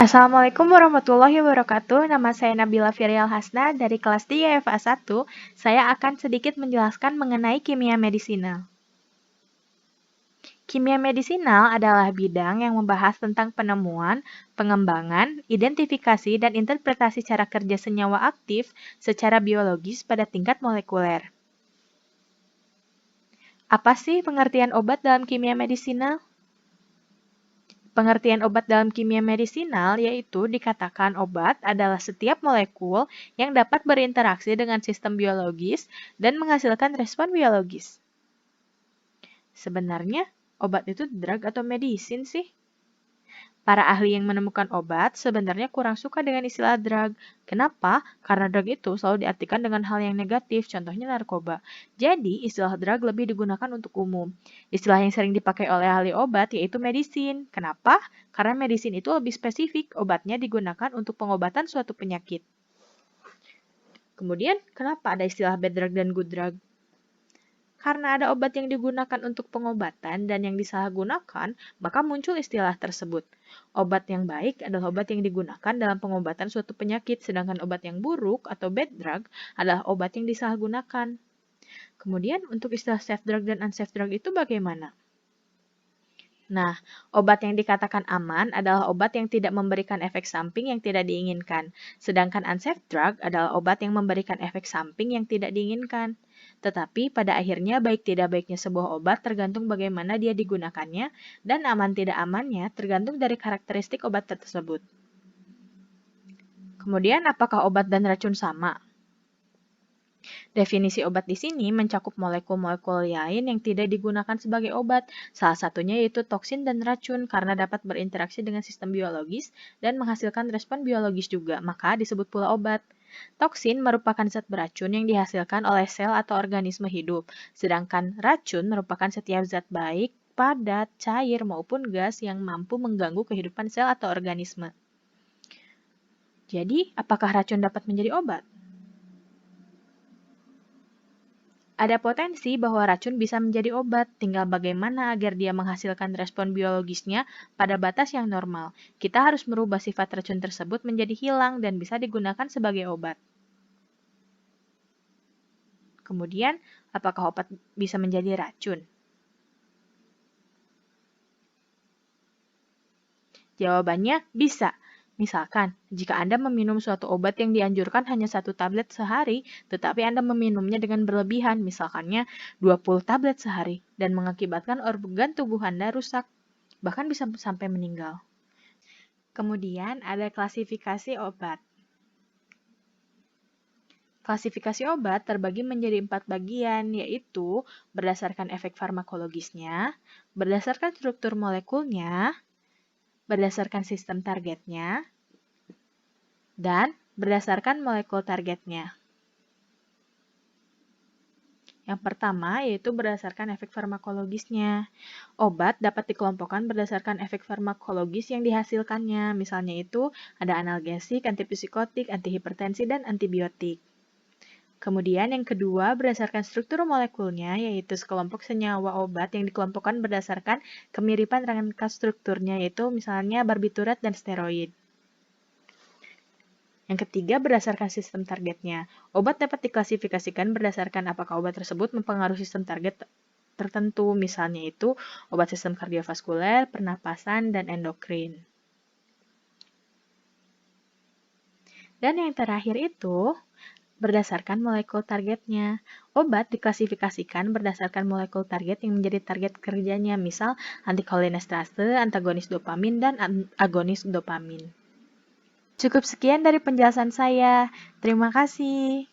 Assalamualaikum warahmatullahi wabarakatuh. Nama saya Nabila Firial Hasna dari kelas 3 FA 1. Saya akan sedikit menjelaskan mengenai kimia medisinal. Kimia medisinal adalah bidang yang membahas tentang penemuan, pengembangan, identifikasi, dan interpretasi cara kerja senyawa aktif secara biologis pada tingkat molekuler. Apa sih pengertian obat dalam kimia medisinal? Pengertian obat dalam kimia medisinal yaitu dikatakan obat adalah setiap molekul yang dapat berinteraksi dengan sistem biologis dan menghasilkan respon biologis. Sebenarnya, obat itu drug atau medisin sih? Para ahli yang menemukan obat sebenarnya kurang suka dengan istilah drug. Kenapa? Karena drug itu selalu diartikan dengan hal yang negatif, contohnya narkoba. Jadi, istilah drug lebih digunakan untuk umum. Istilah yang sering dipakai oleh ahli obat yaitu medisin. Kenapa? Karena medisin itu lebih spesifik, obatnya digunakan untuk pengobatan suatu penyakit. Kemudian, kenapa ada istilah bad drug dan good drug? Karena ada obat yang digunakan untuk pengobatan dan yang disalahgunakan, maka muncul istilah tersebut. Obat yang baik adalah obat yang digunakan dalam pengobatan suatu penyakit, sedangkan obat yang buruk atau bad drug adalah obat yang disalahgunakan. Kemudian, untuk istilah safe drug dan unsafe drug itu bagaimana? Nah, obat yang dikatakan aman adalah obat yang tidak memberikan efek samping yang tidak diinginkan, sedangkan unsafe drug adalah obat yang memberikan efek samping yang tidak diinginkan. Tetapi pada akhirnya baik tidak baiknya sebuah obat tergantung bagaimana dia digunakannya, dan aman tidak amannya tergantung dari karakteristik obat tersebut. Kemudian, apakah obat dan racun sama? Definisi obat di sini mencakup molekul-molekul lain yang tidak digunakan sebagai obat. Salah satunya yaitu toksin dan racun karena dapat berinteraksi dengan sistem biologis dan menghasilkan respon biologis juga, maka disebut pula obat. Toksin merupakan zat beracun yang dihasilkan oleh sel atau organisme hidup, sedangkan racun merupakan setiap zat baik, padat, cair, maupun gas yang mampu mengganggu kehidupan sel atau organisme. Jadi, apakah racun dapat menjadi obat? Ada potensi bahwa racun bisa menjadi obat, tinggal bagaimana agar dia menghasilkan respon biologisnya pada batas yang normal. Kita harus merubah sifat racun tersebut menjadi hilang dan bisa digunakan sebagai obat. Kemudian, apakah obat bisa menjadi racun? Jawabannya bisa. Misalkan, jika Anda meminum suatu obat yang dianjurkan hanya 1 tablet sehari, tetapi Anda meminumnya dengan berlebihan, misalkannya 20 tablet sehari, dan mengakibatkan organ tubuh Anda rusak, bahkan bisa sampai meninggal. Kemudian ada klasifikasi obat. Klasifikasi obat terbagi menjadi 4 bagian, yaitu berdasarkan efek farmakologisnya, berdasarkan struktur molekulnya, berdasarkan sistem targetnya, dan berdasarkan molekul targetnya. Yang pertama yaitu berdasarkan efek farmakologisnya. Obat dapat dikelompokkan berdasarkan efek farmakologis yang dihasilkannya. Misalnya itu ada analgesik, antipsikotik, antihipertensi, dan antibiotik. Kemudian yang kedua berdasarkan struktur molekulnya yaitu sekelompok senyawa obat yang dikelompokkan berdasarkan kemiripan rangka strukturnya yaitu misalnya barbiturat dan steroid. Yang ketiga, berdasarkan sistem targetnya. Obat dapat diklasifikasikan berdasarkan apakah obat tersebut mempengaruhi sistem target tertentu, misalnya itu obat sistem kardiovaskuler, pernapasan, dan endokrin. Dan yang terakhir itu, berdasarkan molekul targetnya. Obat diklasifikasikan berdasarkan molekul target yang menjadi target kerjanya, misal antikolinesterase, antagonis dopamin, dan agonis dopamin. Cukup sekian dari penjelasan saya. Terima kasih.